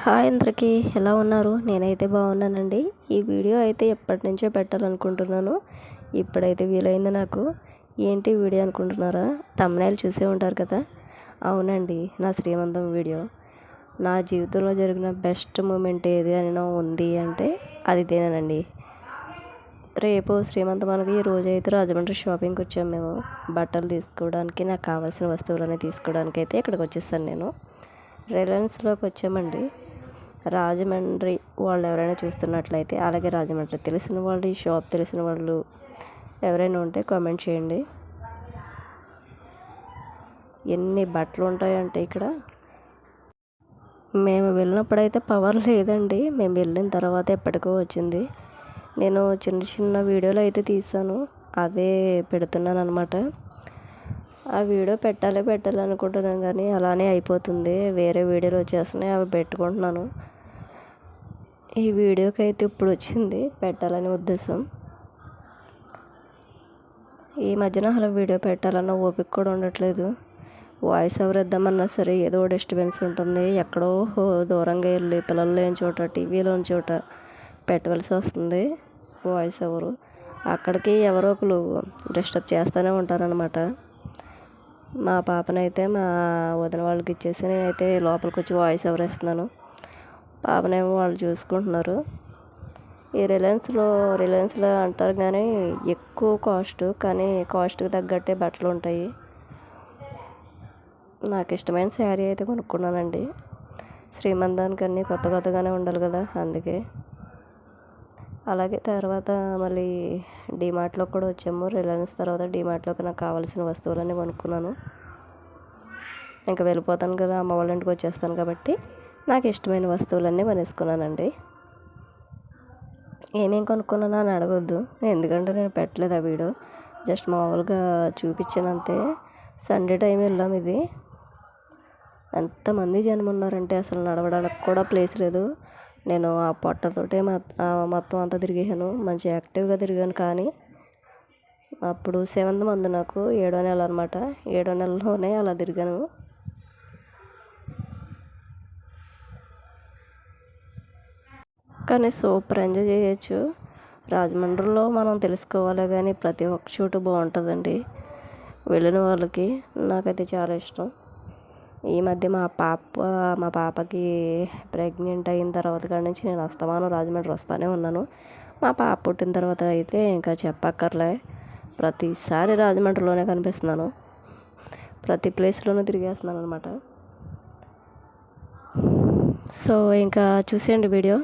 Hi అందరికీ, ఎలా ఉన్నారు? నేనైతే బాగున్నానండి. ఈ వీడియో అయితే ఎప్పటి నుంచో పెట్టాలనుకుంటున్నాను. ఇప్పుడైతే వీలైంది నాకు. ఏంటి వీడియో అనుకుంటున్నారా? థంబ్నెయిల్ చూసే ఉంటారు కదా. అవునండి, నా శ్రీమంతం వీడియో. నా జీవితంలో జరిగిన బెస్ట్ మూమెంట్ ఏది అని ఉంది అంటే అది ఇదేనండి. రేపు శ్రీమంతం అనగా ఈ రోజు అయితే రాజమండ్రి షాపింగ్కి వచ్చాము మేము. బట్టలు తీసుకోవడానికి, నాకు కావాల్సిన వస్తువులన్నీ తీసుకోవడానికి అయితే ఇక్కడికి వచ్చేసాను నేను. రిలయన్స్లోకి వచ్చామండి. రాజమండ్రి వాళ్ళు ఎవరైనా చూస్తున్నట్లయితే, అలాగే రాజమండ్రి తెలిసిన వాళ్ళు, ఈ షాప్ తెలిసిన వాళ్ళు ఎవరైనా ఉంటే కామెంట్ చేయండి. ఎన్ని బట్టలు ఉంటాయంటే ఇక్కడ. మేము వెళ్ళినప్పుడైతే పవర్ లేదండి. మేము వెళ్ళిన తర్వాత ఎప్పటికో వచ్చింది. నేను చిన్న చిన్న వీడియోలు అయితే తీసాను, అదే పెడుతున్నాను అనమాట. ఆ వీడియో పెట్టాలి అనుకుంటున్నాను కానీ అలానే అయిపోతుంది. వేరే వీడియోలు వచ్చేస్తున్నాయి, అవి పెట్టుకుంటున్నాను. ఈ వీడియోకి అయితే ఇప్పుడు వచ్చింది పెట్టాలని ఉద్దేశం. ఈ మధ్యన అలా వీడియో పెట్టాలన్న ఓపిక కూడా ఉండట్లేదు. వాయిస్ ఓవర్ ఇద్దామన్నా సరే ఏదో డిస్టర్బెన్స్ ఉంటుంది. ఎక్కడో దూరంగా వెళ్ళి పిల్లలు లేని చోట, టీవీలోని చోట పెట్టవలసి వస్తుంది వాయిస్ ఓవరు. అక్కడికి ఎవరో ఒకరు డిస్టర్బ్ చేస్తూనే ఉంటారనమాట. మా పాపనైతే మా వదిన వాళ్ళకి ఇచ్చేసి నేనైతే లోపలికి వచ్చి వాయిస్ ఓవర్ ఇస్తున్నాను. పాపనేమో వాళ్ళు చూసుకుంటున్నారు. ఈ రిలయన్స్లో అంటారు కానీ ఎక్కువ కాస్ట్, కానీ కాస్ట్కి తగ్గట్టే బట్టలు ఉంటాయి. నాకు ఇష్టమైన శారీ అయితే కొనుక్కున్నానండి. శ్రీమంతానికి అన్నీ కొత్తగానే ఉండాలి కదా, అందుకే. అలాగే తర్వాత మళ్ళీ డీమార్ట్లో కూడా వచ్చాము. రిలయన్స్ తర్వాత డీమార్ట్లోకి నాకు కావాల్సిన వస్తువులన్నీ కొనుక్కున్నాను. ఇంకా వెళ్ళిపోతాను కదా, అమ్మ వాళ్ళ ఇంటికి వచ్చేస్తాను కాబట్టి నాకు ఇష్టమైన వస్తువులన్నీ కొనేసుకున్నానండి. ఏమేమి కొనుక్కున్నాను అని అడగొద్దు, ఎందుకంటే నేను పెట్టలేదు ఆ వీడియో. జస్ట్ మామూలుగా చూపించానంతే. సండే టైం వెళ్ళాం. ఇది ఎంతమంది జనం ఉన్నారంటే అసలు నడవడానికి కూడా ప్లేస్ లేదు. నేను ఆ పొట్టతోటే మొత్తం అంతా తిరిగేసాను. మంచి యాక్టివ్గా తిరిగాను. కానీ అప్పుడు 7th మంత్, నాకు 7వ నెల అనమాట. 7వ నెలలోనే అలా తిరిగాను. కానీ సూపర్ ఎంజాయ్ చేయొచ్చు. రాజమండ్రిలో మనం తెలుసుకోవాలి కానీ ప్రతి ఒక్క చోటు బాగుంటుందండి. వెళ్ళిన వాళ్ళకి నాకైతే చాలా ఇష్టం. ఈ మధ్య మా పాపకి ప్రెగ్నెంట్ అయిన తర్వాత కాడి నుంచి నేను అస్తమానం రాజమండ్రి వస్తూనే ఉన్నాను. మా పాప పుట్టిన తర్వాత అయితే ఇంకా చెప్పక్కర్లే, ప్రతిసారి రాజమండ్రిలోనే కనిపిస్తున్నాను. ప్రతి ప్లేస్లోనూ తిరిగేస్తున్నాను అనమాట. సో ఇంకా చూసేయండి వీడియో.